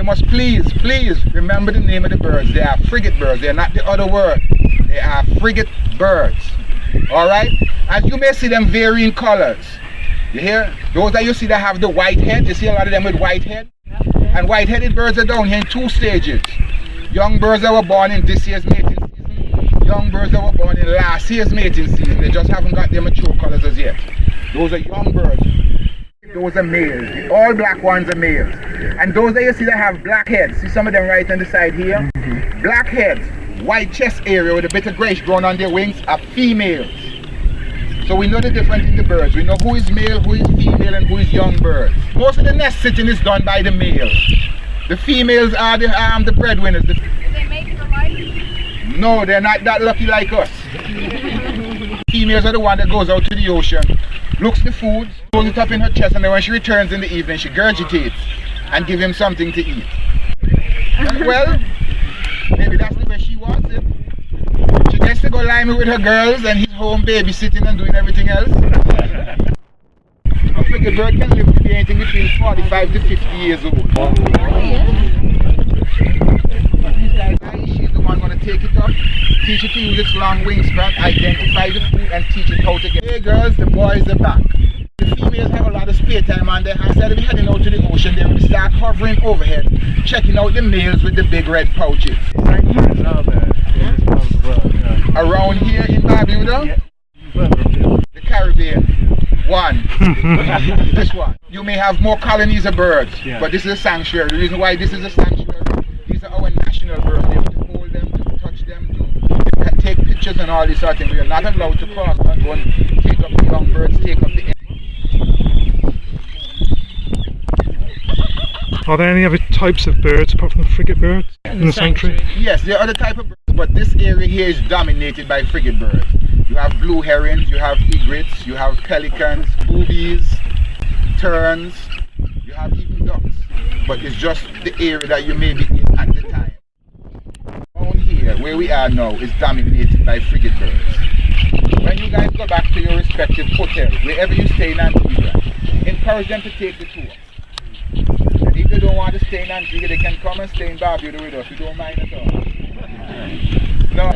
must please remember the name of the birds. They are frigate birds. They are not the other word. They are frigate birds. Alright? As you may see them vary in colors. You hear? Those that you see that have the white head, you see a lot of them with white head. And white-headed birds are down here in 2 stages. Young birds that were born in this year's mating season. Young birds that were born in last year's mating season. They just haven't got their mature colors as yet. Those are young birds. Those are males. The all black ones are males. And those that you see that have black heads, see some of them right on the side here? Black heads, white chest area with a bit of grayish growing on their wings are females. So we know the difference in the birds. We know who is male, who is female, and who is young birds. Most of the nest sitting is done by the males. The females are the breadwinners. Did they make it alive? No, they're not that lucky like us. Females are the one that goes out to the ocean, looks the food, throws it up in her chest, and then when she returns in the evening, she gurgitates and give him something to eat. Well, maybe that's the way she wants it. She gets to go limey with her girls and he's home babysitting and doing everything else. A frigate bird can live to be anything between 45 to 50 years old. She's the one going to take it up, teach it to use its long wingspan, identify the food and teach it how to get it. Hey girls, the boys are back. The females have a lot of spare time on their hands. Instead of heading out to the ocean, they will start hovering overhead, checking out the males with the big red pouches. Around here in Barbuda? The Caribbean. One. This one. You may have more colonies of birds, but this is a sanctuary. The reason why this is a sanctuary, these are our national birds. They have to hold them, to touch them, they can take pictures and all this sort of thing. We are not allowed to cross and go and take up the young birds, take up the... Are there any other types of birds apart from the frigate birds in the sanctuary? Yes, there are other types of birds, but this area here is dominated by frigate birds. You have blue herons, you have egrets, you have pelicans, boobies, terns, you have even ducks. But it's just the area that you may be in at the time. Down here, where we are now, is dominated by frigate birds. When you guys go back to your respective hotels, wherever you stay in Antigua, encourage them to take the tour. And if they don't want to stay in Antigua, they can come and stay in Barbuda with us. We don't mind at all. No.